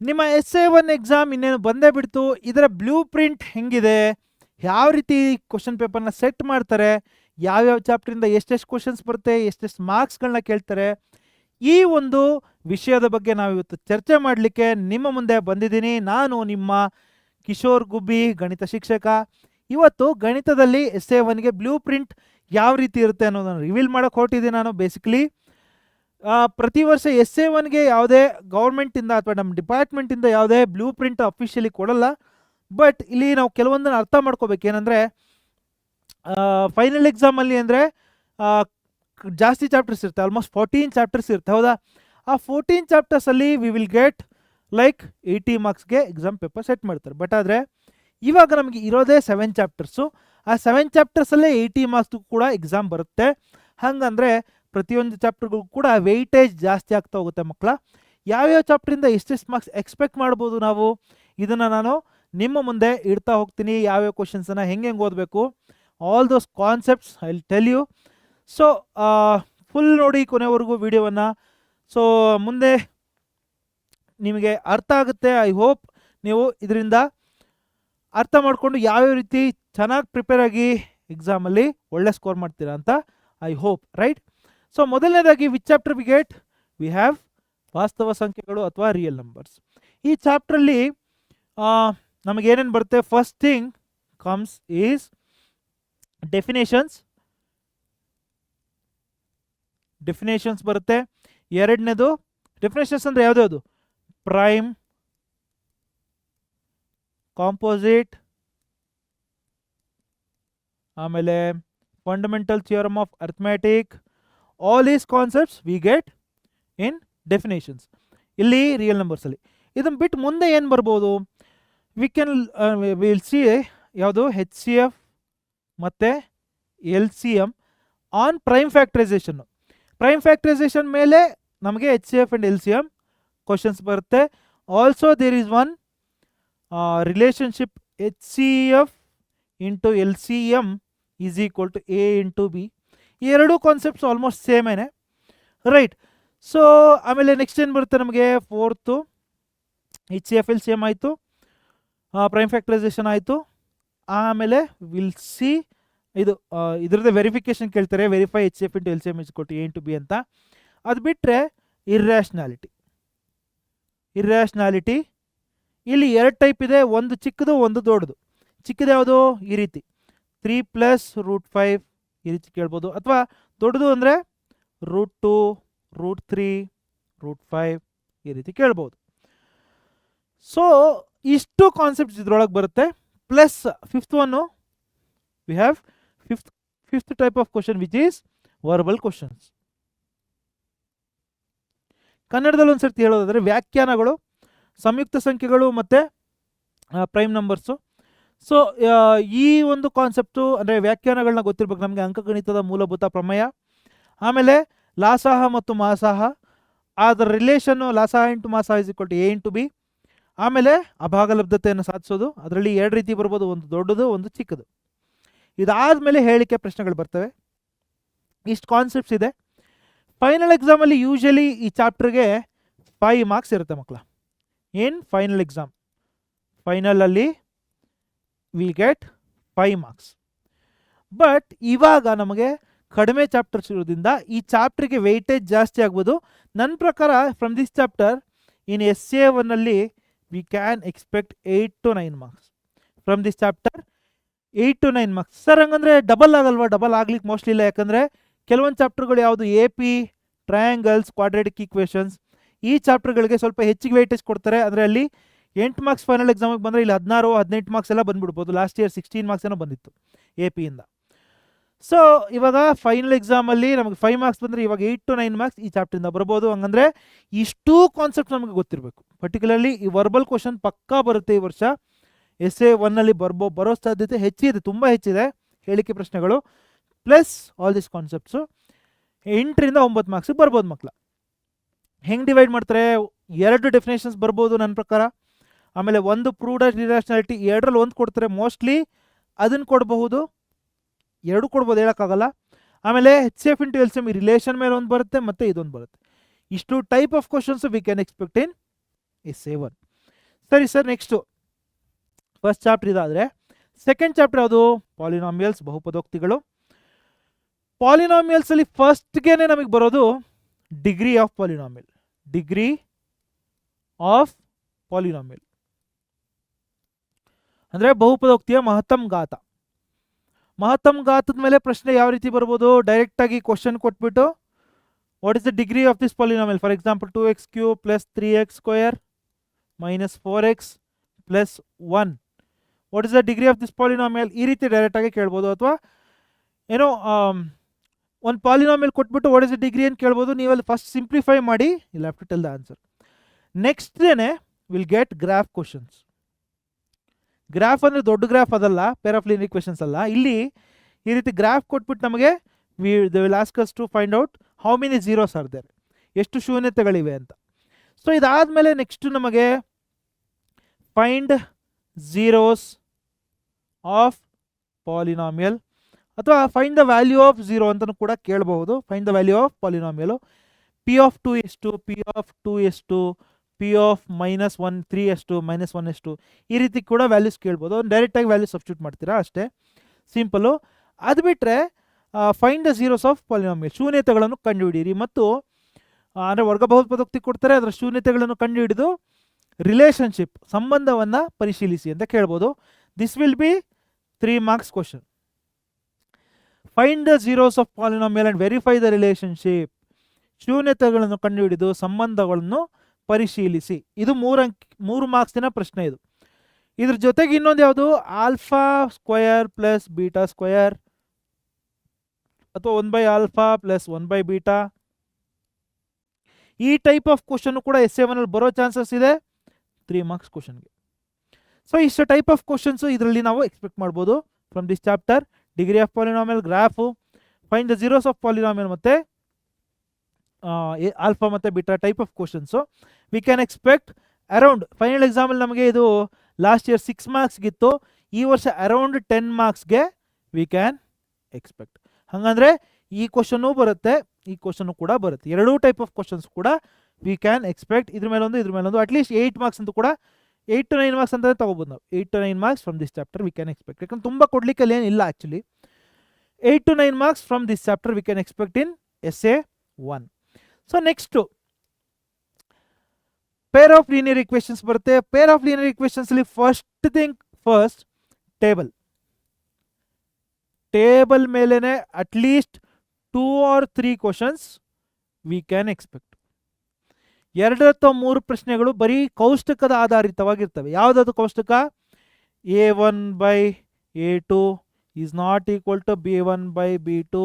ನಿಮ್ಮ SA1 exam ಇನ್ನೇನು ಬಂದೇ ಬಿಡ್ತು. ಇದರ ಬ್ಲೂ ಪ್ರಿಂಟ್ ಹೆಂಗಿದೆ, ಯಾವ ರೀತಿ ಕ್ವಶನ್ ಪೇಪರ್ನ ಸೆಟ್ ಮಾಡ್ತಾರೆ, ಯಾವ್ಯಾವ ಚಾಪ್ಟ್ರಿಂದ ಎಷ್ಟೆಷ್ಟು ಕ್ವಶನ್ಸ್ ಬರುತ್ತೆ, ಎಷ್ಟೆಷ್ಟು ಮಾರ್ಕ್ಸ್ಗಳನ್ನ ಕೇಳ್ತಾರೆ, ಈ ಒಂದು ವಿಷಯದ ಬಗ್ಗೆ ನಾವಿವತ್ತು ಚರ್ಚೆ ಮಾಡಲಿಕ್ಕೆ ನಿಮ್ಮ ಮುಂದೆ ಬಂದಿದ್ದೀನಿ. ನಾನು ನಿಮ್ಮ ಕಿಶೋರ್ ಗುಬ್ಬಿ, ಗಣಿತ ಶಿಕ್ಷಕ. ಇವತ್ತು ಗಣಿತದಲ್ಲಿ SA1ಗೆ ಬ್ಲೂ ಪ್ರಿಂಟ್ ಯಾವ ರೀತಿ ಇರುತ್ತೆ ಅನ್ನೋದನ್ನು ರಿವೀಲ್ ಮಾಡೋಕ್ಕೆ ಹೊರಟಿದ್ದೀನಿ ನಾನು. ಬೇಸಿಕಲಿ ಪ್ರತಿ ವರ್ಷ SA1ಗೆ ಯಾವುದೇ ಗೌರ್ಮೆಂಟಿಂದ ಅಥವಾ ನಮ್ಮ ಡಿಪಾರ್ಟ್ಮೆಂಟಿಂದ ಯಾವುದೇ ಬ್ಲೂ ಪ್ರಿಂಟ್ ಅಫಿಷಿಯಲಿ ಕೊಡಲ್ಲ. ಬಟ್ ಇಲ್ಲಿ ನಾವು ಕೆಲವೊಂದನ್ನು ಅರ್ಥ ಮಾಡ್ಕೋಬೇಕು. ಏನಂದರೆ ಫೈನಲ್ ಎಕ್ಸಾಮಲ್ಲಿ ಅಂದರೆ ಜಾಸ್ತಿ ಚಾಪ್ಟರ್ಸ್ ಇರುತ್ತೆ, ಆಲ್ಮೋಸ್ಟ್ 14 ಚಾಪ್ಟರ್ಸ್ ಇರುತ್ತೆ, ಹೌದಾ? ಆ 14 ಚಾಪ್ಟರ್ಸಲ್ಲಿ ವಿ ವಿಲ್ ಗೆಟ್ ಲೈಕ್ 80 ಮಾರ್ಕ್ಸ್ಗೆ ಎಕ್ಸಾಮ್ ಪೇಪರ್ ಸೆಟ್ ಮಾಡ್ತಾರೆ. ಬಟ್ ಆದರೆ ಇವಾಗ ನಮಗೆ ಇರೋದೇ 7 ಚಾಪ್ಟರ್ಸು. ಆ 7 ಚಾಪ್ಟರ್ಸಲ್ಲೇ 80 ಮಾರ್ಕ್ಸ್ಗೂ ಕೂಡ ಎಕ್ಸಾಮ್ ಬರುತ್ತೆ. ಹಾಗಂದರೆ ಪ್ರತಿಯೊಂದು ಚಾಪ್ಟರ್ಗೂ ಕೂಡ ವೆಯ್ಟೇಜ್ ಜಾಸ್ತಿ ಆಗ್ತಾ ಹೋಗುತ್ತೆ ಮಕ್ಕಳ. ಯಾವ್ಯಾವ ಚಾಪ್ಟ್ರಿಂದ ಎಷ್ಟೆಷ್ಟು ಮಾರ್ಕ್ಸ್ ಎಕ್ಸ್ಪೆಕ್ಟ್ ಮಾಡ್ಬೋದು ನಾವು, ಇದನ್ನು ನಾನು ನಿಮ್ಮ ಮುಂದೆ ಇಡ್ತಾ ಹೋಗ್ತೀನಿ. ಯಾವ್ಯಾವ ಕ್ವಶನ್ಸನ್ನು ಹೆಂಗೆ ಓದಬೇಕು, all those concepts I will tell you. So full ನೋಡಿ ಕೊನೆವರೆಗೂ ವಿಡಿಯೋವನ್ನು. ಸೊ ಮುಂದೆ ನಿಮಗೆ ಅರ್ಥ ಆಗುತ್ತೆ. ಐ ಹೋಪ್ ನೀವು ಇದರಿಂದ ಅರ್ಥ ಮಾಡಿಕೊಂಡು ಯಾವ್ಯಾವ ರೀತಿ ಚೆನ್ನಾಗಿ ಪ್ರಿಪೇರ್ ಆಗಿ ಎಕ್ಸಾಮಲ್ಲಿ ಒಳ್ಳೆ ಸ್ಕೋರ್ ಮಾಡ್ತೀರಾ ಅಂತ ಐ ಹೋಪ್, ರೈಟ್? ಸೊ ಮೊದಲನೇದಾಗಿ which chapter we get, we have ವಾಸ್ತವ ಸಂಖ್ಯೆಗಳು ಅಥವಾ ರಿಯಲ್ ನಂಬರ್ಸ್. ಈ ಚಾಪ್ಟ್ರಲ್ಲಿ ನಮಗೇನೇನು ಬರುತ್ತೆ, first thing comes is definitions ಬರುತ್ತೆ. ಎರಡನೇದು ಡೆಫಿನೇಷನ್ಸ್ ಅಂದರೆ ಯಾವುದ್ಯಾವುದು, ಪ್ರೈಮ್, ಕಾಂಪೋಸಿಟ್, ಆಮೇಲೆ fundamental theorem of arithmetic. All is concepts we get in definitions. ಇಲ್ಲಿ ರಿಯಲ್ ನಂಬರ್ಸಲ್ಲಿ. ಇದನ್ನು ಬಿಟ್ಟು ಮುಂದೆ ಏನು ಬರ್ಬೋದು, ವಿಲ್ ಸಿ ಯಾವುದು HCF ಮತ್ತು LCM on prime factorisation. Prime factorisation ಮೇಲೆ ನಮಗೆ HCF ಆ್ಯಂಡ್ LCM ಕ್ವಶನ್ಸ್ ಬರುತ್ತೆ. Also there is one relationship HCF into LCM is equal to A into B. ಈ ಎರಡೂ ಕಾನ್ಸೆಪ್ಟ್ಸ್ ಆಲ್ಮೋಸ್ಟ್ ಸೇಮೇನೆ, ರೈಟ್? ಸೊ ಆಮೇಲೆ next ಏನು ಬರುತ್ತೆ ನಮಗೆ, ಫೋರ್ತು HCF LCM ಆಯಿತು, ಪ್ರೈಮ್ ಫ್ಯಾಕ್ಟರೈಸೇಷನ್ ಆಯಿತು. ಆಮೇಲೆ ವಿಲ್ ಸಿ ಇದು ಇದ್ರದ್ದು ವೆರಿಫಿಕೇಷನ್ ಕೇಳ್ತಾರೆ, verify HCF into LCM is ಕೊಟ್ಟು A ಇಂಟು B ಅಂತ. ಅದು ಬಿಟ್ಟರೆ ಇರ್ಯಾಷನಾಲಿಟಿ ಇಲ್ಲಿ ಎರಡು ಟೈಪ್ ಇದೆ, ಒಂದು ಚಿಕ್ಕದು ಒಂದು ದೊಡ್ಡದು. ಚಿಕ್ಕದು ಯಾವುದು, ಈ ರೀತಿ 3 + √5 ಈ ರೀತಿ ಕೇಳ್ಬೋದು. ಅಥವಾ ದೊಡ್ಡದು ಅಂದರೆ √2, √3, √5 ಈ ರೀತಿ ಕೇಳ್ಬೋದು. ಸೊ ಇಷ್ಟು ಕಾನ್ಸೆಪ್ಟ್ಸ್ ಇದ್ರೊಳಗೆ ಬರುತ್ತೆ. Plus fifth one we have fifth type of question which is verbal questions. ಕನ್ನಡದಲ್ಲಿ ಒಂದು ಸರ್ತಿ ಹೇಳೋದಾದರೆ ವ್ಯಾಖ್ಯಾನಗಳು, ಸಂಯುಕ್ತ ಸಂಖ್ಯೆಗಳು ಮತ್ತು ಪ್ರೈಮ್ ನಂಬರ್ಸು. ಸೊ ಈ ಒಂದು ಕಾನ್ಸೆಪ್ಟು ಅಂದರೆ ವ್ಯಾಖ್ಯಾನಗಳನ್ನ ಗೊತ್ತಿರ್ಬೇಕು ನಮಗೆ, ಅಂಕಗಣಿತದ ಮೂಲಭೂತ ಪ್ರಮೇಯ. ಆಮೇಲೆ ಲಾಸಾಹ ಮತ್ತು ಮಾಸಾಹ, ಅದರ ರಿಲೇಷನ್ನು ಲಾಸಾಹ ಇಂಟು ಮಾಸಾಹ is equal to A into B. ಆಮೇಲೆ ಅಭಾಗಲಬ್ಧತೆಯನ್ನು ಸಾಧಿಸೋದು, ಅದರಲ್ಲಿ ಎರಡು ರೀತಿ ಬರ್ಬೋದು, ಒಂದು ದೊಡ್ಡದು ಒಂದು ಚಿಕ್ಕದು. ಇದಾದಮೇಲೆ ಹೇಳಿಕೆ ಪ್ರಶ್ನೆಗಳು ಬರ್ತವೆ. ಇಷ್ಟು ಕಾನ್ಸೆಪ್ಟ್ಸ್ ಇದೆ. ಫೈನಲ್ ಎಕ್ಸಾಮಲ್ಲಿ ಯೂಶಲಿ ಈ ಚಾಪ್ಟರ್ಗೆ 5 ಮಾರ್ಕ್ಸ್ ಇರುತ್ತೆ ಮಕ್ಕಳ. ಏನು ಫೈನಲ್ ಎಕ್ಸಾಮ್, ಫೈನಲಲ್ಲಿ ವಿಲ್ ಗೆಟ್ 5 ಮಾರ್ಕ್ಸ್. ಬಟ್ ಇವಾಗ ನಮಗೆ ಕಡಿಮೆ ಚಾಪ್ಟರ್ಸ್ ಇರೋದ್ರಿಂದ ಈ ಚಾಪ್ಟ್ರಿಗೆ ವೆಯ್ಟೇಜ್ ಜಾಸ್ತಿ ಆಗ್ಬೋದು. ನನ್ನ ಪ್ರಕಾರ ಫ್ರಮ್ ದಿಸ್ ಚಾಪ್ಟರ್ ಇನ್ SA1ಅಲ್ಲಿ we can expect 8 to 9 marks from this chapter. 8 to 9 marks. Sir ಹಂಗಂದರೆ ಡಬಲ್ ಆಗಲ್ವಾ? ಡಬಲ್ ಆಗ್ಲಿಕ್ಕೆ ಮೋಸ್ಟ್ಲಿ ಇಲ್ಲ. ಯಾಕಂದರೆ ಕೆಲವೊಂದು ಚಾಪ್ಟರ್ಗಳು ಯಾವುದು AP, ಟ್ರಯಾಂಗಲ್ಸ್, ಕ್ವಾಡ್ರಾಟಿಕ್ ಈಕ್ವೇಷನ್ಸ್, ಈ ಚಾಪ್ಟರ್ಗಳಿಗೆ ಸ್ವಲ್ಪ ಹೆಚ್ಚಿಗೆ ವೆಯ್ಟೇಜ್ ಕೊಡ್ತಾರೆ. ಅಂದರೆ ಅಲ್ಲಿ 8 ಮಾರ್ಕ್ಸ್ ಫೈನಲ್ ಎಕ್ಸಾಮಿಗೆ ಬಂದರೆ ಇಲ್ಲಿ 16, 18 ಮಾರ್ಕ್ಸ್ ಎಲ್ಲ ಬಂದುಬಿಡ್ಬೋದು. ಲಾಸ್ಟ್ ಇಯರ್ 16 ಮಾರ್ಕ್ಸ್ ಏನೋ ಬಂದಿತ್ತು AP ಇಂದ. ಸೊ ಇವಾಗ ಫೈನಲ್ ಎಕ್ಸಾಮಲ್ಲಿ ನಮಗೆ 5 ಮಾರ್ಕ್ಸ್ ಬಂದರೆ ಇವಾಗ 8 to 9 ಮಾರ್ಕ್ಸ್ ಈ ಚಾಪ್ಟರಿಂದ ಬರ್ಬೋದು. ಹಂಗಂದರೆ ಇಷ್ಟೂ ಕಾನ್ಸೆಪ್ಟ್ ನಮಗೆ ಗೊತ್ತಿರಬೇಕು. ಪರ್ಟಿಕ್ಯುಲರ್ಲಿ ಈ ವರ್ಬಲ್ ಕ್ವಶನ್ ಪಕ್ಕಾ ಬರುತ್ತೆ ಈ ವರ್ಷ. SA1ನಲ್ಲಿ ಬರೋ ಸಾಧ್ಯತೆ ಹೆಚ್ಚಿದೆ, ತುಂಬ ಹೆಚ್ಚಿದೆ ಹೇಳಿಕೆ ಪ್ರಶ್ನೆಗಳು. ಪ್ಲಸ್ ಆಲ್ ದಿಸ್ ಕಾನ್ಸೆಪ್ಟ್ಸು 8 ರಿಂದ 9 ಮಾರ್ಕ್ಸ್ ಬರ್ಬೋದು ಮಕ್ಕಳ. ಹೆಂಗೆ ಡಿವೈಡ್ ಮಾಡ್ತಾರೆ, 2 ಡೆಫಿನೇಷನ್ಸ್ ಬರ್ಬೋದು ನನ್ನ ಪ್ರಕಾರ. ಆಮೇಲೆ ಒಂದು ಪ್ರೂವ್ಡ್ ಇರ್ಯಾಷನಾಲಿಟಿ, 2ರಲ್ಲಿ ಒಂದು ಕೊಡ್ತಾರೆ ಮೋಸ್ಟ್ಲಿ, ಅದನ್ನು ಕೊಡಬಹುದು, 2 ಕೊಡ್ಬೋದು, ಹೇಳೋಕ್ಕಾಗಲ್ಲ. ಆಮೇಲೆ HCF ಇಂಟು LCM ಈ ರಿಲೇಷನ್ ಮೇಲೆ ಒಂದು ಬರುತ್ತೆ, ಮತ್ತು ಇದೊಂದು ಬರುತ್ತೆ. ಇಷ್ಟು type of questions we can expect in SA1. ಸರಿ ಸರ್, ನೆಕ್ಸ್ಟು ಫಸ್ಟ್ ಚಾಪ್ಟರ್ ಇದಾದರೆ ಸೆಕೆಂಡ್ ಚಾಪ್ಟರ್ ಯಾವುದು? ಪಾಲಿನಾಮಿಯಲ್ಸ್, ಬಹುಪದೋಕ್ತಿಗಳು. ಪಾಲಿನಾಮಿಯಲ್ಸ್ ಅಲ್ಲಿ ಫಸ್ಟ್ಗೆನೆ ನಮಗೆ ಬರೋದು degree of polynomial. Degree of polynomial ಅಂದರೆ ಬಹುಪದೋಕ್ತಿಯ ಮಹತ್ತಮ್ ಘಾತ. ಮಹತ್ತಮ್ ಘಾತದ ಮೇಲೆ ಪ್ರಶ್ನೆ ಯಾವ ರೀತಿ ಬರ್ಬೋದು? ಡೈರೆಕ್ಟಾಗಿ ಕ್ವಶನ್ ಕೊಟ್ಬಿಟ್ಟು what is the degree of this polynomial? For example 2x³ plus 3x² minus 4x plus 1, what is the degree of this polynomial? ಈ ರೀತಿ ಡೈರೆಕ್ಟಾಗಿ ಕೇಳ್ಬೋದು. ಅಥವಾ ಏನೋ ಒಂದು ಪಾಲಿನಾಮಿಯಲ್ ಕೊಟ್ಬಿಟ್ಟು ವಾಟ್ ಇಸ್ ದ ಡಿಗ್ರಿ ಅಂತ ಕೇಳ್ಬೋದು. ನೀವಲ್ಲಿ ಫಸ್ಟ್ ಸಿಂಪ್ಲಿಫೈ ಮಾಡಿ, you have to tell the answer. Next ಡೇನೆ will get graph questions. Graph ಅಂದರೆ ದೊಡ್ಡ ಗ್ರಾಫ್ ಅದಲ್ಲ, ಪೇರ್ ಆಫ್ ಲೀನಿಯರ್ ಇಕ್ವೇಷನ್ಸ್ ಅಲ್ಲ. ಇಲ್ಲಿ ಈ ರೀತಿ ಗ್ರಾಫ್ ಕೊಟ್ಬಿಟ್ಟು ನಮಗೆ they will ask us to find out how many zeros are there, ಎಷ್ಟು ಶೂನ್ಯತೆಗಳಿವೆ ಅಂತ. ಸೊ ಇದಾದಮೇಲೆ ನೆಕ್ಸ್ಟು ನಮಗೆ ಫೈಂಡ್ ಝೀರೋಸ್ ಆಫ್ ಪಾಲಿನಾಮಿಯಲ್ ಅಥವಾ find the value of zero ಅಂತಲೂ ಕೂಡ ಕೇಳಬಹುದು. Find the value of polynomial. P of 2 ಎಷ್ಟು, ಪಿ ಆಫ್ 2 ಎಷ್ಟು, ಪಿ ಆಫ್ -1 3 ಎಷ್ಟು, -1 ಎಷ್ಟು, ಈ ರೀತಿ ಕೂಡ ವ್ಯಾಲ್ಯೂಸ್ ಕೇಳ್ಬೋದು. ಡೈರೆಕ್ಟಾಗಿ ವ್ಯಾಲ್ಯೂ ಸಬ್ಸ್ಟಿಟ್ಯೂಟ್ ಮಾಡ್ತೀರಾ ಅಷ್ಟೇ, ಸಿಂಪಲ್ಲು. ಅದು ಬಿಟ್ಟರೆ find the zeros of polynomial, ಶೂನ್ಯತೆಗಳನ್ನು ಕಂಡುಹಿಡಿಯಿರಿ. ಮತ್ತು ಅಂದರೆ ವರ್ಗ ಬಹುಪದೋಕ್ತಿ ಕೊಡ್ತಾರೆ, ಅದರ ಶೂನ್ಯತೆಗಳನ್ನು ಕಂಡುಹಿಡಿದು ರಿಲೇಷನ್ಶಿಪ್, ಸಂಬಂಧವನ್ನು ಪರಿಶೀಲಿಸಿ ಅಂತ ಕೇಳ್ಬೋದು. This will be 3 marks question. Find the zeros of polynomial and verify the relationship, ಶೂನ್ಯತೆಗಳನ್ನು ಕಂಡುಹಿಡಿದು ಸಂಬಂಧಗಳನ್ನು ಪರಿಶೀಲಿಸಿ. ಇದು 3 ಮಾರ್ಕ್ಸಿನ ಪ್ರಶ್ನೆ ಇದು. ಇದ್ರ ಜೊತೆಗೆ ಇನ್ನೊಂದು ಯಾವುದು? Alpha square plus beta square ಅಥವಾ 1/α ಪ್ಲಸ್ 1/β. ಈ ಟೈಪ್ ಆಫ್ ಕ್ವಶನ್ ಕೂಡ essay 1 ಅಲ್ಲಿ ಬರೋ ಚಾನ್ಸಸ್ ಇದೆ 3 marks ಕ್ವಶನ್ಗೆ. ಸೊ ಇಷ್ಟು ಟೈಪ್ ಆಫ್ ಕ್ವಶನ್ಸು ಇದರಲ್ಲಿ ನಾವು ಎಕ್ಸ್ಪೆಕ್ಟ್ ಮಾಡ್ಬೋದು from this chapter. Degree of polynomial, graph, find the zeros of polynomial ಮತ್ತು ಆಲ್ಫಾ ಮತ್ತು beta type of questions we can expect around. Final ಎಕ್ಸಾಮಲ್ಲಿ ನಮಗೆ ಇದು ಲಾಸ್ಟ್ ಇಯರ್ 6 marksಗಿತ್ತು, ಈ ವರ್ಷ ಅರೌಂಡ್ 10 marksಗೆ ವಿ ಕ್ಯಾನ್ ಎಕ್ಸ್ಪೆಕ್ಟ್. ಹಾಗಂದರೆ ಈ ಕ್ವಶನ್ನು ಬರುತ್ತೆ, ಈ ಕ್ವಶನ್ನು ಕೂಡ ಬರುತ್ತೆ. ಎರಡೂ ಟೈಪ್ ಆಫ್ ಕ್ವಶನ್ಸ್ ಕೂಡ ವಿ ಕ್ಯಾನ್ ಎಕ್ಸ್ಪೆಕ್ಟ್. ಇದ್ರ ಮೇಲೊಂದು ಅಟ್ಲೀಸ್ಟ್ 8 marks ಅಂತೂ ಕೂಡ 8 to 9 marks ಅಂತಲೇ ತೊಗೋಬೋದು ನಾವು. 8 to 9 marks from this chapter we can expect. ಯಾಕಂದ್ರೆ ತುಂಬ ಕೊಡ್ಲಿಕ್ಕೆ ಏನಿಲ್ಲ actually. 8 to 9 marks from this chapter we can expect in essay 1. So next pair of linear equations ಬರುತ್ತೆ. ಪೇರ್ ಆಫ್ ಲೀನಿಯರ್ ಇಕ್ವೇಷನ್ಸ್ ಅಲ್ಲಿ first table ಮೇಲೇನೆ at least 2 or 3 questions we can expect. 2 ಅಥವಾ 3 ಪ್ರಶ್ನೆಗಳು ಬರೀ ಕೌಷ್ಟಕದ ಆಧಾರಿತವಾಗಿರ್ತವೆ. ಯಾವುದಾದ್ರು ಕೌಷ್ಟಕ? a1/a2 is not equal to b1/b2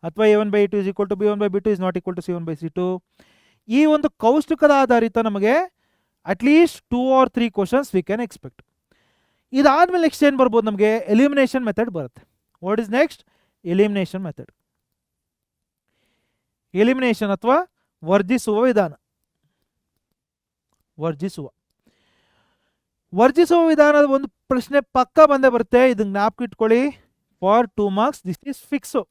ಅಥವಾ a1/a2 is equal to b1/b2 is not equal to c1/c2. ಈ ಒಂದು ಕೌಷ್ಟಕದ ಆಧಾರಿತ ನಮಗೆ at least 2 or 3 questions we can expect. ಇದಾದ್ಮೇಲೆ ನೆಕ್ಸ್ಟ್ ಏನು ಬರ್ಬೋದು? ನಮಗೆ ಎಲಿಮಿನೇಷನ್ ಮೆಥಡ್ ಬರುತ್ತೆ. What is next? Elimination method. Elimination ಅಥವಾ ವರ್ಜಿಸುವ ವಿಧಾನ. ವರ್ಜಿಸುವ ವಿಧಾನದ ಒಂದು ಪ್ರಶ್ನೆ ಪಕ್ಕ ಬಂದೇ ಬರುತ್ತೆ. ಇದನ್ನ ಜ್ಞಾಪಕ ಇಟ್ಕೊಳ್ಳಿ. For 2 marks this is fix.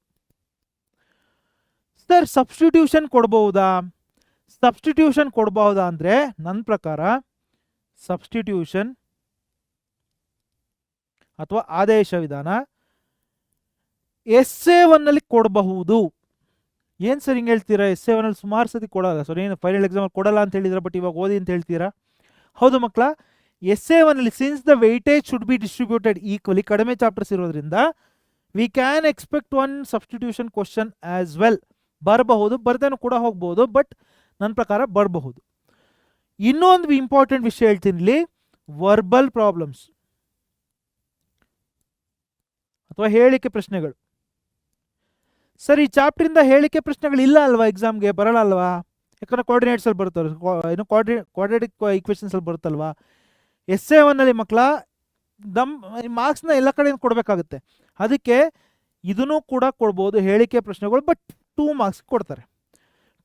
Sir substitution ಕೊಡ್ಬಹುದಾ? ಸಬ್ಸ್ಟಿಟ್ಯೂಷನ್ ಕೊಡಬಹುದಾ ಅಂದರೆ ನನ್ನ ಪ್ರಕಾರ ಸಬ್ಸ್ಟಿಟ್ಯೂಷನ್ ಅಥವಾ ಆದೇಶ ವಿಧಾನ essay 1 ಅಲ್ಲಿ ಕೊಡಬಹುದು. ಏನು ಸರ್ ಹಿಂಗೆ ಹೇಳ್ತೀರಾ? essay 1 ಅಲ್ಲಿ ಸುಮಾರು ಸತಿ ಕೊಡಲ್ಲ ಸರ್. ಏನು ಫೈನಲ್ ಎಕ್ಸಾಮಲ್ಲಿ ಕೊಡಲ್ಲ ಅಂತ ಹೇಳಿದ್ರೆ ಬಟ್ ಇವಾಗ ಓದಿ ಅಂತ ಹೇಳ್ತೀರಾ? ಹೌದು ಮಕ್ಕಳ, essay 1 ಅಲ್ಲಿ since the weightage should be distributed equally, ಕಡಿಮೆ ಚಾಪ್ಟರ್ಸ್ ಇರೋದ್ರಿಂದ V can expect 1 substitution question as well. ಬರಬಹುದು, ಬರ್ದೇನೂ ಕೂಡ ಹೋಗ್ಬೋದು, ಬಟ್ ನನ್ನ ಪ್ರಕಾರ ಬರಬಹುದು. ಇನ್ನೊಂದು ಇಂಪಾರ್ಟೆಂಟ್ ವಿಷಯ ಹೇಳ್ತೀನಿ ಇಲ್ಲಿ, ವರ್ಬಲ್ ಪ್ರಾಬ್ಲಮ್ಸ್ ಅಥವಾ ಹೇಳಿಕೆ ಪ್ರಶ್ನೆಗಳು. ಸರ್ ಈ ಚಾಪ್ಟರಿಂದ ಹೇಳಿಕೆ ಪ್ರಶ್ನೆಗಳು ಇಲ್ಲ ಅಲ್ವಾ? ಎಕ್ಸಾಮ್ಗೆ ಬರಲ್ಲ ಅಲ್ವಾ? ಯಾಕಂದ್ರೆ ಕೋಆರ್ಡಿನೇಟ್ಸಲ್ಲಿ ಬರ್ತವೆ, ಏನು ಕ್ವಾಡ್ರಾಟಿಕ್ ಈಕ್ವೇಷನ್ಸಲ್ಲಿ ಬರುತ್ತಲ್ವಾ? essay 1 ಅಲ್ಲಿ ಮಕ್ಕಳ ಮಾರ್ಕ್ಸ್ನ ಎಲ್ಲ ಕಡೆಯಿಂದ ಕೊಡಬೇಕಾಗುತ್ತೆ. ಅದಕ್ಕೆ ಇದನ್ನು ಕೂಡ ಕೊಡ್ಬೋದು ಹೇಳಿಕೆ ಪ್ರಶ್ನೆಗಳು, ಬಟ್ 2 marks ಕೊಡ್ತಾರೆ.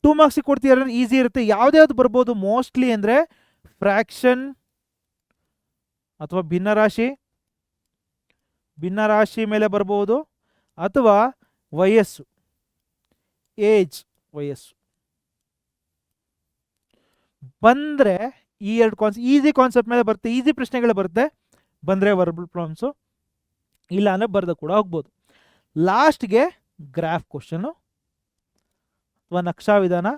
2 marks ಕೊಡ್ತೀರ ಈಸಿ ಇರುತ್ತೆ. ಯಾವ್ದು ಬರ್ಬೋದು ಮೋಸ್ಟ್ಲಿ ಅಂದರೆ ಫ್ರ್ಯಾಕ್ಷನ್ ಅಥವಾ ಭಿನ್ನರಾಶಿ ಮೇಲೆ ಬರ್ಬೋದು, ಅಥವಾ ವಯಸ್ಸು, ಏಜ್, ವಯಸ್ಸು ಬಂದರೆ ಈ ಎರಡು ಈಸಿ ಕಾನ್ಸೆಪ್ಟ್ ಮೇಲೆ ಬರುತ್ತೆ, ಈಸಿ ಪ್ರಶ್ನೆಗಳು ಬರುತ್ತೆ, ಬಂದರೆ ವರ್ಬಲ್ ಪ್ರಾಬ್ಲಮ್ಸು, ಇಲ್ಲ ಅಂದರೆ ಬರೆದು ಕೂಡ ಹೋಗ್ಬೋದು. ಲಾಸ್ಟ್ಗೆ ಗ್ರಾಫ್ ಕ್ವಶನು ಅಥವಾ ನಕ್ಷಾ ವಿಧಾನ,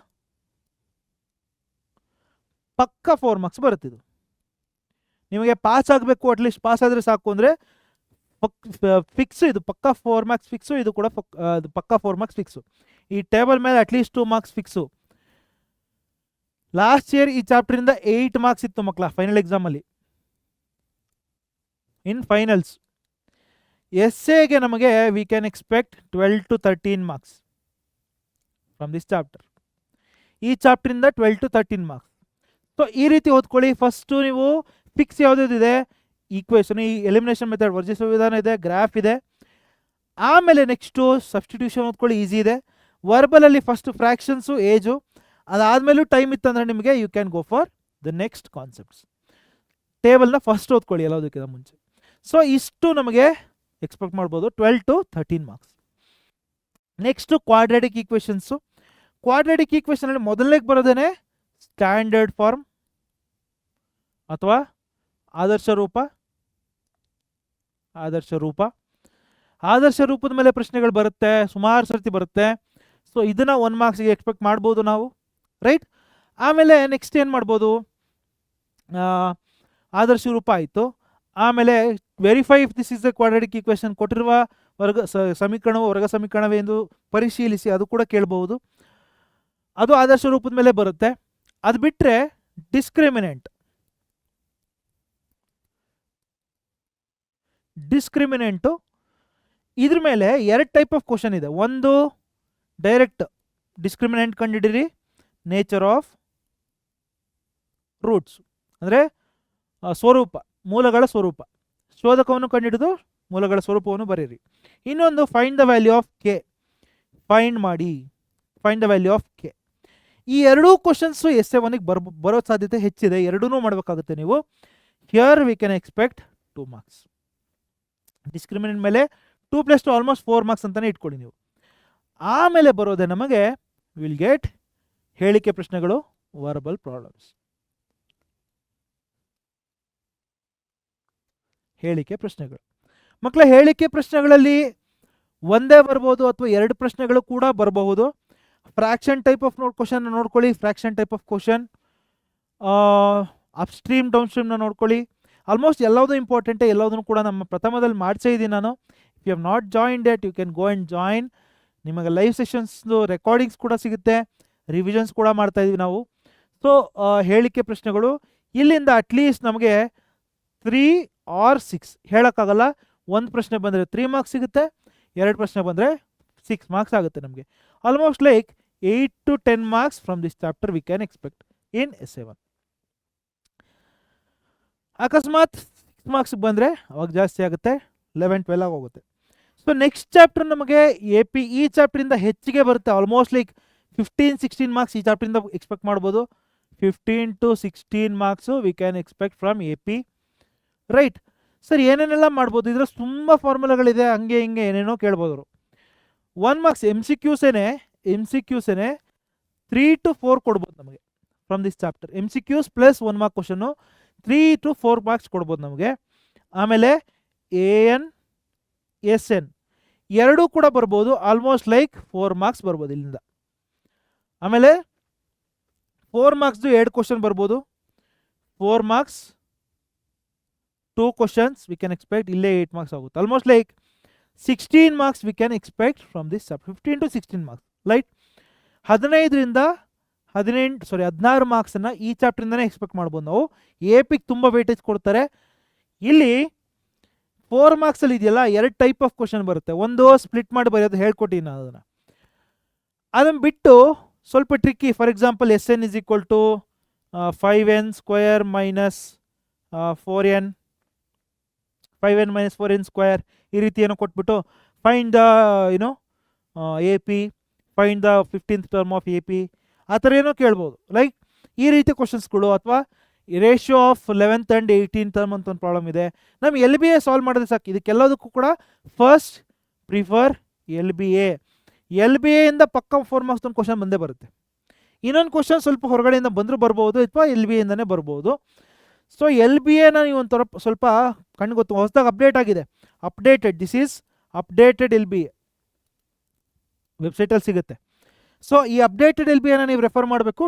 ಪಕ್ಕ 4 ಮಾರ್ಕ್ಸ್ ಬರುತ್ತಿದ್ದು. ನಿಮಗೆ ಪಾಸ್ ಆಗಬೇಕು, ಅಟ್ಲೀಸ್ಟ್ ಪಾಸ್ ಆದರೆ ಸಾಕು ಅಂದರೆ ಫಿಕ್ಸು, ಇದು ಪಕ್ಕ 4 ಮಾರ್ಕ್ಸ್ ಫಿಕ್ಸು, ಇದು ಕೂಡ ಪಕ್ಕ 4 ಮಾರ್ಕ್ಸ್ ಫಿಕ್ಸು. ಈ ಟೇಬಲ್ ಮೇಲೆ at least 2 marks fix. Last year ಈ ಚಾಪ್ಟರಿಂದ 8 ಮಾರ್ಕ್ಸ್ ಇತ್ತು ಮಕ್ಕಳ ಫೈನಲ್ ಎಕ್ಸಾಮಲ್ಲಿ, ಇನ್ ಫೈನಲ್ಸ್. ಎಸ್ಸೆಗೆ ನಮಗೆ V can expect 12 to 13 marks from this chapter. ಈ ಚಾಪ್ಟರಿಂದ 12 to 13 ಮಾರ್ಕ್ಸ್. ಸೊ ಈ ರೀತಿ ಓದ್ಕೊಳ್ಳಿ. ಫಸ್ಟು ನೀವು ಫಿಕ್ಸ್ ಯಾವುದಿದೆ, ಈಕ್ವೇಷನ್, ಈ ಎಲಿಮಿನೇಷನ್ ಮೆಥಡ್, ವರ್ಜಿಸುವ ವಿಧಾನ ಇದೆ, ಗ್ರಾಫ್ ಇದೆ. ಆಮೇಲೆ ನೆಕ್ಸ್ಟು ಸಬ್ಸ್ಟಿಟ್ಯೂಷನ್ ಓದ್ಕೊಳ್ಳಿ, ಈಸಿ ಇದೆ. ವರ್ಬಲಲ್ಲಿ ಫಸ್ಟ್ ಫ್ರ್ಯಾಕ್ಷನ್ಸು, ಏಜು, ಅದಾದಮೇಲೂ ಟೈಮ್ ಇತ್ತಂದರೆ ನಿಮಗೆ you can go for the next concepts. ಟೇಬಲ್ನ ಫಸ್ಟ್ ಓದ್ಕೊಳ್ಳಿ ಎಲ್ಲದಕ್ಕಿಂತ ಮುಂಚೆ. ಸೊ ಇಷ್ಟು ನಮಗೆ ಎಕ್ಸ್ಪೆಕ್ಟ್ ಮಾಡ್ಬೋದು 12 to 13 marks. Next quadratic equations. Quadratic ಈಕ್ವೇಷನಲ್ಲಿ ಮೊದಲನೇಗೆ ಬರೋದೇನೆ ಸ್ಟ್ಯಾಂಡರ್ಡ್ ಫಾರ್ಮ್ ಅಥವಾ ಆದರ್ಶ ರೂಪ. ಆದರ್ಶ ರೂಪದ ಮೇಲೆ ಪ್ರಶ್ನೆಗಳು ಬರುತ್ತೆ, ಸುಮಾರು ಸರ್ತಿ ಬರುತ್ತೆ. ಸೊ ಇದನ್ನು 1 ಮಾರ್ಕ್ಸಿಗೆ ಎಕ್ಸ್ಪೆಕ್ಟ್ ಮಾಡ್ಬೋದು ನಾವು, ರೈಟ್. ಆಮೇಲೆ ನೆಕ್ಸ್ಟ್ ಏನು ಮಾಡ್ಬೋದು, ಆದರ್ಶ ರೂಪ ಆಯಿತು. ಆಮೇಲೆ verify if this is A quadratic equation, ಕೊಟ್ಟಿರುವ ಸಮೀಕರಣವು ವರ್ಗ ಸಮೀಕರಣವೇ ಎಂದು ಪರಿಶೀಲಿಸಿ, ಅದು ಕೂಡ ಕೇಳಬಹುದು. ಅದು ಆದರ್ಶ ರೂಪದ ಮೇಲೆ ಬರುತ್ತೆ. ಅದು ಬಿಟ್ಟರೆ ಡಿಸ್ಕ್ರಿಮಿನೆಂಟು, ಇದ್ರ ಮೇಲೆ 2 ಟೈಪ್ ಆಫ್ ಕ್ವಶನ್ ಇದೆ. ಒಂದು ಡೈರೆಕ್ಟ್ ಡಿಸ್ಕ್ರಿಮಿನೆಂಟ್ ಕಂಡಿಡಿರಿ, ನೇಚರ್ ಆಫ್ ರೂಟ್ಸ್ ಅಂದರೆ ಸ್ವರೂಪ, ಮೂಲಗಳ ಸ್ವರೂಪ, ಶೋಧಕವನ್ನು ಕಂಡುಹಿಡಿದು ಮೂಲಗಳ ಸ್ವರೂಪವನ್ನು ಬರೀರಿ. ಇನ್ನೊಂದು find the value of K, find the value of K. ಈ ಎರಡೂ ಕ್ವಶನ್ಸು ಎಸ್ಸೆ 1ಗೆ ಬರೋ ಸಾಧ್ಯತೆ ಹೆಚ್ಚಿದೆ. ಎರಡೂ ಮಾಡಬೇಕಾಗುತ್ತೆ ನೀವು. Here V can expect 2 marks. Discriminant ಮೇಲೆ 2 + 2 ಆಲ್ಮೋಸ್ಟ್ 4 ಮಾರ್ಕ್ಸ್ ಅಂತಲೇ ಇಟ್ಕೊಳ್ಳಿ ನೀವು. ಆಮೇಲೆ ಬರೋದೇ ನಮಗೆ ವಿಲ್ ಗೆಟ್ ಹೇಳಿಕೆ ಪ್ರಶ್ನೆಗಳು, ವರ್ಬಲ್ ಪ್ರಾಬ್ಲಮ್ಸ್. ಹೇಳಿಕೆ ಪ್ರಶ್ನೆಗಳು ಮಕ್ಕಳ, ಹೇಳಿಕೆ ಪ್ರಶ್ನೆಗಳಲ್ಲಿ ಒಂದೇ ಬರ್ಬೋದು ಅಥವಾ 2 ಪ್ರಶ್ನೆಗಳು ಕೂಡ ಬರಬಹುದು. ಫ್ರಾಕ್ಷನ್ ಟೈಪ್ ಆಫ್ ಕ್ವಶನ್ ನೋಡ್ಕೊಳ್ಳಿ. Fraction type of question, upstream ಡೌನ್ಸ್ಟ್ರೀಮ್ನ ನೋಡ್ಕೊಳ್ಳಿ. ಆಲ್ಮೋಸ್ಟ್ ಎಲ್ಲದೂ ಇಂಪಾರ್ಟೆಂಟೇ, ಎಲ್ಲದನ್ನು ಕೂಡ ನಮ್ಮ ಪ್ರಥಮದಲ್ಲಿ ಮಾಡಿಸೇ ಇದ್ದೀನಿ ನಾನು. If you have not joined it, you can go and join. ನಿಮಗೆ ಲೈವ್ ಸೆಷನ್ಸ್ದು ರೆಕಾರ್ಡಿಂಗ್ಸ್ ಕೂಡ ಸಿಗುತ್ತೆ, ರಿವಿಷನ್ಸ್ ಕೂಡ ಮಾಡ್ತಾಯಿದ್ವಿ ನಾವು. ಸೊ ಹೇಳಿಕೆ ಪ್ರಶ್ನೆಗಳು ಇಲ್ಲಿಂದ ಅಟ್ಲೀಸ್ಟ್ ನಮಗೆ 3 or 6 ಹೇಳೋಕ್ಕಾಗಲ್ಲ. 1 ಪ್ರಶ್ನೆ ಬಂದರೆ 3 ಮಾರ್ಕ್ಸ್ ಸಿಗುತ್ತೆ, 2 ಪ್ರಶ್ನೆ ಬಂದರೆ 6 ಮಾರ್ಕ್ಸ್ ಆಗುತ್ತೆ ನಮಗೆ. Almost like 8 to 10 marks from this chapter we can expect in essay 1. ಅಕಸ್ಮಾತ್ 6 ಮಾರ್ಕ್ಸ್ ಬಂದರೆ ಅವಾಗ ಜಾಸ್ತಿ ಆಗುತ್ತೆ, 11, 12 ಹೋಗುತ್ತೆ. ಸೊ ನೆಕ್ಸ್ಟ್ ಚಾಪ್ಟರ್ ನಮಗೆ AP, ಈ ಚಾಪ್ಟರಿಂದ ಹೆಚ್ಚಿಗೆ ಬರುತ್ತೆ. ಆಲ್ಮೋಸ್ಟ್ ಲೈಕ್ 15, 16 ಮಾರ್ಕ್ಸ್ ಈ ಚಾಪ್ಟರಿಂದ ಎಕ್ಸ್ಪೆಕ್ಟ್ ಮಾಡ್ಬೋದು. 15 to 16 marks V can expect from AP, right. Sir ಏನೇನೆಲ್ಲ ಮಾಡ್ಬೋದು, ಇದರ ತುಂಬ ಫಾರ್ಮುಲಾಗಳಿದೆ, ಹಂಗೆ ಹಿಂಗೆ ಏನೇನೋ ಕೇಳ್ಬೋದು ಅವರು. 1 ಮಾರ್ಕ್ಸ್ ಎಮ್ ಸಿ ಕ್ಯೂಸೇನೆ 3 to 4 ಕೊಡ್ಬೋದು ನಮಗೆ from this chapter. M C Qs plus 1 mark ಕ್ವಶನ್ನು 3 to 4 ಮಾರ್ಕ್ಸ್ ಕೊಡ್ಬೋದು ನಮಗೆ. ಆಮೇಲೆ AN, SN ಎರಡೂ ಕೂಡ ಬರ್ಬೋದು. ಆಲ್ಮೋಸ್ಟ್ ಲೈಕ್ 4 ಮಾರ್ಕ್ಸ್ ಬರ್ಬೋದು ಇಲ್ಲಿಂದ. ಆಮೇಲೆ 4 ಮಾರ್ಕ್ಸ್ದು 2 ಕ್ವಶನ್ ಬರ್ಬೋದು. 4 marks 2 questions we can expect, ಇಲ್ಲೇ 8 ಮಾರ್ಕ್ಸ್ ಆಗುತ್ತೆ. Almost like 16 marks V can expect from this chapter. 15 to 16 marks, light. 16 ಮಾರ್ಕ್ಸನ್ನು ಈ ಚಾಪ್ಟರಿಂದನೇ ಎಕ್ಸ್ಪೆಕ್ಟ್ ಮಾಡ್ಬೋದು ನಾವು. APಗೆ ತುಂಬ ವೇಟೇಜ್ ಕೊಡ್ತಾರೆ. ಇಲ್ಲಿ 4 ಮಾರ್ಕ್ಸಲ್ಲಿ ಇದೆಯಲ್ಲ, 2 ಟೈಪ್ ಆಫ್ ಕ್ವಶನ್ ಬರುತ್ತೆ. ಒಂದು ಸ್ಪ್ಲಿಟ್ ಮಾಡಿ ಬರೆಯೋದು ಹೇಳ್ಕೊಟ್ಟಿನಿ ನಾನು ಅದನ್ನು ಬಿಟ್ಟು ಸ್ವಲ್ಪ tricky. For example SN = 5n² - 4n, 5n - 4n² ಈ ರೀತಿ ಏನೋ ಕೊಟ್ಬಿಟ್ಟು find the AP, find the 15th term of AP, ಆ ಥರ ಏನೋ ಕೇಳ್ಬೋದು. ಲೈಕ್ ಈ ರೀತಿ ಕ್ವಶನ್ಸ್ಗಳು. ಅಥವಾ ratio of 11th and 18th term ಅಂತ ಒಂದು ಪ್ರಾಬ್ಲಮ್ ಇದೆ. ನಮ್ಗೆ LBA ಸಾಲ್ವ್ ಮಾಡಿದ್ರೆ ಸಾಕು. ಇದಕ್ಕೆಲ್ಲದಕ್ಕೂ ಕೂಡ ಫಸ್ಟ್ ಪ್ರಿಫರ್ LBA. LBA ಇಂದ ಪಕ್ಕ 4 ಮಾರ್ಕ್ಸ್ ಒಂದು ಕ್ವಶನ್ ಬಂದೇ ಬರುತ್ತೆ. ಇನ್ನೊಂದು ಕ್ವಶನ್ ಸ್ವಲ್ಪ ಹೊರಗಡೆಯಿಂದ ಬಂದರೂ ಬರ್ಬೋದು ಅಥವಾ ಎಲ್ ಬಿ ಇಂದನೇ ಬರ್ಬೋದು. ಸೊ ಎಲ್ ಬಿ ಎನ ನೀವು ಒಂಥರ ಸ್ವಲ್ಪ ಕಣ್ಣು ಗೊತ್ತು, ಹೊಸದಾಗಿ ಅಪ್ಡೇಟ್ ಆಗಿದೆ, updated, this is updated L B A ವೆಬ್ಸೈಟಲ್ಲಿ ಸಿಗುತ್ತೆ. ಸೊ ಈ ಅಪ್ಡೇಟೆಡ್ ಎಲ್ ಬಿ ಎನ ನೀವು ರೆಫರ್ ಮಾಡಬೇಕು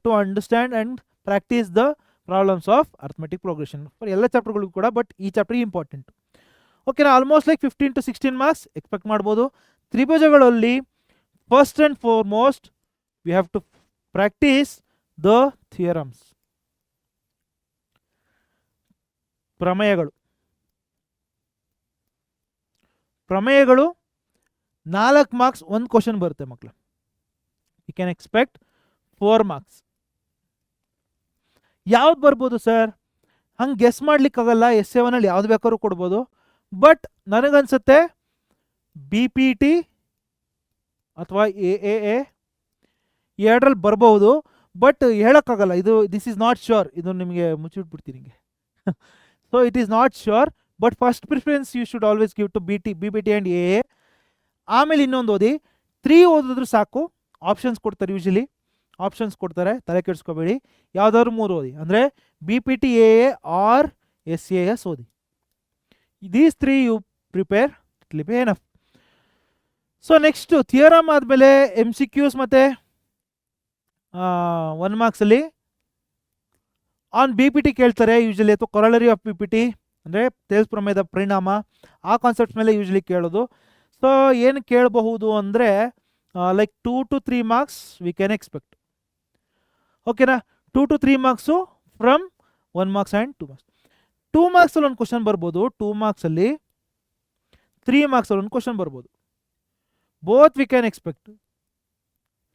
to understand and practise the problems of arithmetic progression for ಎಲ್ಲ ಚಾಪ್ಟರ್ಗಳಿಗೂ ಕೂಡ, ಬಟ್ ಈ ಚಾಪ್ಟರ್ ಇಂಪಾರ್ಟೆಂಟ್. ಓಕೆನಾ, almost like 15 to 16 marks expect ಮಾಡ್ಬೋದು. ತ್ರಿಭುಜಗಳಲ್ಲಿ first and foremost we have to practise the theorems, ಪ್ರಮೇಯಗಳು. 4 ಮಾರ್ಕ್ಸ್ ಒಂದು ಕ್ವಶನ್ ಬರುತ್ತೆ ಮಕ್ಕಳು. You can expect 4 marks. ಯಾವ್ದು ಬರ್ಬೋದು ಸರ್? ಹಂಗೆ ಗೆಸ್ ಮಾಡ್ಲಿಕ್ಕಾಗಲ್ಲ. SA1 ಯಾವ್ದು ಬೇಕಾದ್ರೂ ಕೊಡ್ಬೋದು. ಬಟ್ ನನಗನ್ಸುತ್ತೆ BPT ಅಥವಾ AA ಎರಡರಲ್ಲಿ ಬರ್ಬೋದು, ಬಟ್ ಹೇಳೋಕ್ಕಾಗಲ್ಲ. This is not sure. ಇದು ನಿಮಗೆ ಮುಚ್ಚಿಬಿಟ್ಬಿಡ್ತೀನಿ ಹಿಂಗೆ. So it is not sure, but first preference you should always give to BPT and AA. ಆಮೇಲೆ ಇನ್ನೊಂದು ಓದಿ, 3 ಓದಿದ್ರು ಸಾಕು. ಆಪ್ಷನ್ಸ್ ಕೊಡ್ತಾರೆ, ಯೂಶಲಿ ಆಪ್ಷನ್ಸ್ ಕೊಡ್ತಾರೆ, ತಲೆ ಕೆಡಿಸ್ಕೋಬೇಡಿ. ಯಾವುದಾದ್ರು 3 ಓದಿ, ಅಂದರೆ BPT, AA ಆರ್ SAS ಓದಿ. These 3 you prepare, it will be enough. So next theorem ಆದಮೇಲೆ MCQs ಮತ್ತು 1 ಮಾರ್ಕ್ಸಲ್ಲಿ ಆನ್ BPT ಕೇಳ್ತಾರೆ ಯೂಶಲಿ, ಅಥವಾ ಕೊರಲರಿ ಆಫ್ BPT ಅಂದರೆ ತೇಲ್ಸ್ ಪ್ರಮೇಯದ ಪರಿಣಾಮ, ಆ ಕಾನ್ಸೆಪ್ಟ್ಸ್ ಮೇಲೆ ಯೂಶಲಿ ಕೇಳೋದು. ಸೊ ಏನು ಕೇಳಬಹುದು ಅಂದರೆ like 2 to 3 marks V can expect. ಓಕೆನಾ, 2 to 3 marks from 1 marks and 2 marks. 2 ಮಾರ್ಕ್ಸಲ್ಲಿ ಒಂದು ಕ್ವಶನ್ ಬರ್ಬೋದು, 2 ಮಾರ್ಕ್ಸಲ್ಲಿ 3 ಮಾರ್ಕ್ಸಲ್ಲಿ ಒಂದು ಕ್ವಶನ್ ಬರ್ಬೋದು. Both V can expect.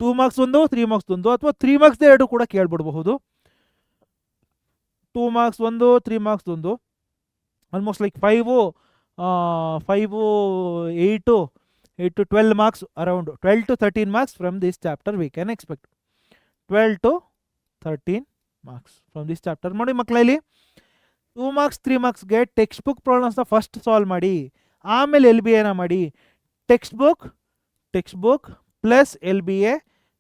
2 marks ಒಂದು, 3 ಮಾರ್ಕ್ಸ್ ಒಂದು, ಅಥವಾ 3 ಮಾರ್ಕ್ಸ್ 2 ಕೂಡ ಕೇಳ್ಬಿಡ್ಬಹುದು. 2 ಮಾರ್ಕ್ಸ್ ಒಂದು, 3 ಮಾರ್ಕ್ಸ್ ಒಂದು, almost like 5, 8 to 12 marks, around 12 to 13 marks from this chapter we can expect. 12 to 13 marks from this chapter. ನೋಡಿ ಮಕ್ಕಳಲ್ಲಿ 2 marks 3 ಮಾರ್ಕ್ಸ್ಗೆ ಟೆಕ್ಸ್ಟ್ ಬುಕ್ ಪ್ರಾಬ್ಲಮ್ಸ್ನ ಫಸ್ಟ್ ಸಾಲ್ವ್ ಮಾಡಿ, ಆಮೇಲೆ LBAನ ಮಾಡಿ. Text book plus LBA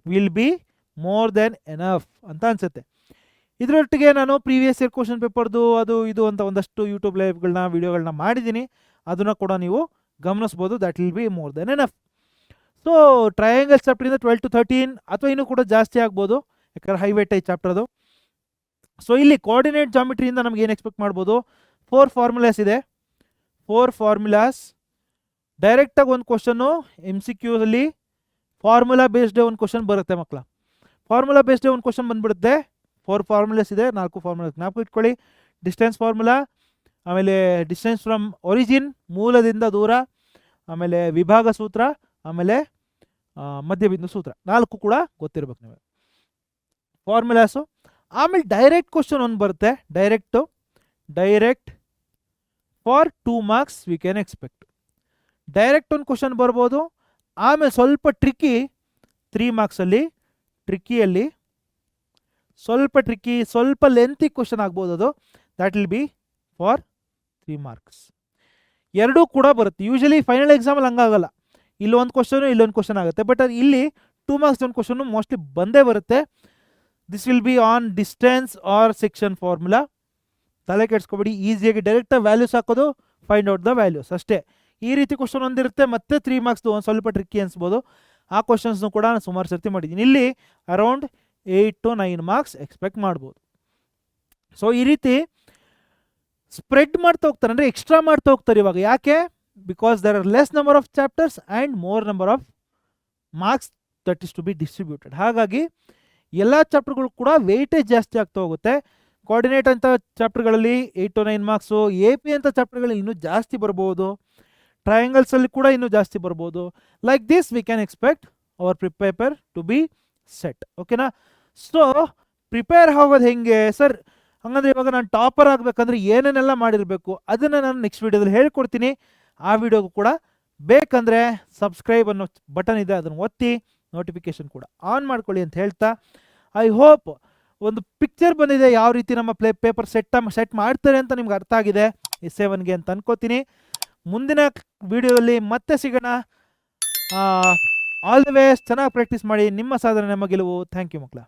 will be more than enough ಅಂತ ಅನ್ಸುತ್ತೆ. ಇದರೊಟ್ಟಿಗೆ ನಾನು ಪ್ರೀವಿಯಸ್ ಇಯರ್ ಕ್ವಶನ್ ಪೇಪರ್ದು ಅದು ಇದು ಅಂತ ಒಂದಷ್ಟು ಯೂಟ್ಯೂಬ್ ಲೈವ್ಗಳನ್ನ ವಿಡಿಯೋಗಳನ್ನ ಮಾಡಿದ್ದೀನಿ, ಅದನ್ನು ಕೂಡ ನೀವು ಗಮನಿಸ್ಬೋದು. That will be more than enough. So triangle ಚಾಪ್ಟರಿಂದ 12 to 13 ಅಥವಾ ಇನ್ನೂ ಕೂಡ ಜಾಸ್ತಿ ಆಗ್ಬೋದು, ಯಾಕಂದ್ರೆ ಹೈವೇಟ್ ಐ ಚಾಪ್ಟರ್ ಅದು. ಸೊ ಇಲ್ಲಿ ಕೋಆರ್ಡಿನೇಟ್ ಜಾಮಿಟ್ರಿಯಿಂದ ನಮ್ಗೆ ಏನು ಎಕ್ಸ್ಪೆಕ್ಟ್ ಮಾಡ್ಬೋದು? 4 ಫಾರ್ಮುಲಾಸ್ ಇದೆ. 4 ಫಾರ್ಮುಲಾಸ್ ಡೈರೆಕ್ಟಾಗಿ ಒಂದು ಕ್ವಶನ್ನು MCQದಲ್ಲಿ ಫಾರ್ಮುಲಾ ಬೇಸ್ಡ್ ಒಂದು ಕ್ವಶನ್ ಬರುತ್ತೆ ಮಕ್ಕಳ. ಫಾರ್ಮುಲಾ ಬೇಸ್ಡ್ ಒಂದು ಕ್ವಶನ್ ಬಂದ್ಬಿಡುತ್ತೆ. 4 ಫಾರ್ಮುಲಾಸ್ ಇದೆ, 4 ಫಾರ್ಮುಲಾಸ್ ಜ್ಞಾಪಕ ಇಟ್ಕೊಳ್ಳಿ. ಡಿಸ್ಟೆನ್ಸ್ ಫಾರ್ಮುಲಾ, ಆಮೇಲೆ ಡಿಸ್ಟೆನ್ಸ್ ಫ್ರಮ್ ಒರಿಜಿನ್, ಮೂಲದಿಂದ ದೂರ, ಆಮೇಲೆ ವಿಭಾಗ ಸೂತ್ರ, ಆಮೇಲೆ ಮಧ್ಯಬಿಂದು ಸೂತ್ರ, 4 ಕೂಡ ಗೊತ್ತಿರ್ಬೇಕು ನೀವು ಫಾರ್ಮುಲಾಸು. ಆಮೇಲೆ ಡೈರೆಕ್ಟ್ ಕ್ವಶನ್ ಒಂದು ಬರುತ್ತೆ, direct for 2 marks V can expect. Direct ಒಂದು ಕ್ವಶನ್ ಬರ್ಬೋದು. ಆಮೇಲೆ ಸ್ವಲ್ಪ ಟ್ರಿಕ್ಕಿ 3 ಮಾರ್ಕ್ಸಲ್ಲಿ, ಟ್ರಿಕ್ಕಿಯಲ್ಲಿ ಸ್ವಲ್ಪ ಲೆಂತಿ ಕ್ವಶನ್ ಆಗ್ಬೋದು ಅದು. That will B for 3 marks. ಎರಡೂ ಕೂಡ ಬರುತ್ತೆ. ಯೂಶಲಿ ಫೈನಲ್ ಎಕ್ಸಾಮಲ್ಲಿ ಹಂಗಾಗಲ್ಲ, ಇಲ್ಲೊಂದು ಕ್ವಶನು ಇಲ್ಲೊಂದು ಕ್ವಶನ್ ಆಗುತ್ತೆ. ಬಟ್ ಇಲ್ಲಿ 2 ಮಾರ್ಕ್ಸ್ ಒಂದು ಕ್ವಶನು ಮೋಸ್ಟ್ಲಿ ಬಂದೇ ಬರುತ್ತೆ. This will be on distance or section formula. ತಲೆ ಕೆಡಿಸ್ಕೊಬೇಡಿ, ಈಸಿಯಾಗಿ ಡೈರೆಕ್ಟಾಗಿ ವ್ಯಾಲ್ಯೂಸ್ ಹಾಕೋದು, ಫೈಂಡ್ ಔಟ್ ದ ವ್ಯಾಲ್ಯೂಸ್ ಅಷ್ಟೇ. ಈ ರೀತಿ ಕ್ವಶನ್ ಒಂದಿರುತ್ತೆ. ಮತ್ತೆ 3 ಮಾರ್ಕ್ಸ್ದು ಒಂದು ಸ್ವಲ್ಪ ಟ್ರಿಕ್ಕಿ ಅನ್ಸ್ಬೋದು. ಆ ಕ್ವಶನ್ಸ್ನು ಕೂಡ ನಾನು ಸುಮಾರು ಸರ್ತಿ ಮಾಡಿದ್ದೀನಿ. ಇಲ್ಲಿ ಅರೌಂಡ್ 8 to 9 ಮಾರ್ಕ್ಸ್ ಎಕ್ಸ್ಪೆಕ್ಟ್ ಮಾಡ್ಬೋದು. ಸೊ ಈ ರೀತಿ ಸ್ಪ್ರೆಡ್ ಮಾಡ್ತಾ ಹೋಗ್ತಾರೆ, ಅಂದರೆ ಎಕ್ಸ್ಟ್ರಾ ಮಾಡ್ತಾ ಹೋಗ್ತಾರೆ ಇವಾಗ. ಯಾಕೆ? Because there are less number of chapters and more number of marks that is to be distributed. ಹಾಗಾಗಿ ಎಲ್ಲ ಚಾಪ್ಟರ್ಗಳು ಕೂಡ ವೆಯ್ಟೇಜ್ ಜಾಸ್ತಿ ಆಗ್ತಾ ಹೋಗುತ್ತೆ. ಕೋಆರ್ಡಿನೇಟ್ ಅಂತ ಚಾಪ್ಟರ್ಗಳಲ್ಲಿ 8 to 9 ಮಾರ್ಕ್ಸು, AP ಅಂತ ಚಾಪ್ಟರ್ಗಳಲ್ಲಿ ಇನ್ನೂ ಜಾಸ್ತಿ ಬರ್ಬೋದು, ಟ್ರಯಾಂಗಲ್ಸಲ್ಲಿ ಕೂಡ ಇನ್ನೂ ಜಾಸ್ತಿ ಬರ್ಬೋದು. Like this we can expect our paper to be set. ಓಕೆನಾ? ಸೊ ಪ್ರಿಪೇರ್ ಆಗೋದು ಹೆಂಗೆ ಸರ್? ಹಾಗಂದ್ರೆ ಇವಾಗ ನಾನು ಟಾಪರ್ ಆಗಬೇಕಂದ್ರೆ ಏನೇನೆಲ್ಲ ಮಾಡಿರಬೇಕು ಅದನ್ನು ನಾನು ನೆಕ್ಸ್ಟ್ ವೀಡಿಯೋದಲ್ಲಿ ಹೇಳ್ಕೊಡ್ತೀನಿ. ಆ ವಿಡಿಯೋಗೂ ಕೂಡ ಬೇಕಂದರೆ ಸಬ್ಸ್ಕ್ರೈಬ್ ಅನ್ನೋ ಬಟನ್ ಇದೆ, ಅದನ್ನು ಒತ್ತಿ ನೋಟಿಫಿಕೇಶನ್ ಕೂಡ ಆನ್ ಮಾಡ್ಕೊಳ್ಳಿ ಅಂತ ಹೇಳ್ತಾ, ಐ ಹೋಪ್ ಒಂದು ಪಿಕ್ಚರ್ ಬಂದಿದೆ ಯಾವ ರೀತಿ ನಮ್ಮ ಪೇಪರ್ ಸೆಟ್ ಮಾಡ್ತಾರೆ ಅಂತ ನಿಮ್ಗೆ ಅರ್ಥ ಆಗಿದೆ SA1ಗೆ ಅಂತ ಅನ್ಕೋತೀನಿ. ಮುಂದಿನ ವಿಡಿಯೋದಲ್ಲಿ ಮತ್ತೆ ಸಿಗೋಣ. ಆಲ್ ದಿ ವೇಸ್ಟ್, ಚೆನ್ನಾಗಿ ಪ್ರಾಕ್ಟೀಸ್ ಮಾಡಿ. ನಿಮ್ಮ ಸಾಧನೆ ನಮ್ಮ ಗೆಲುವು. ಥ್ಯಾಂಕ್ ಯು ಮಕ್ಕಳ.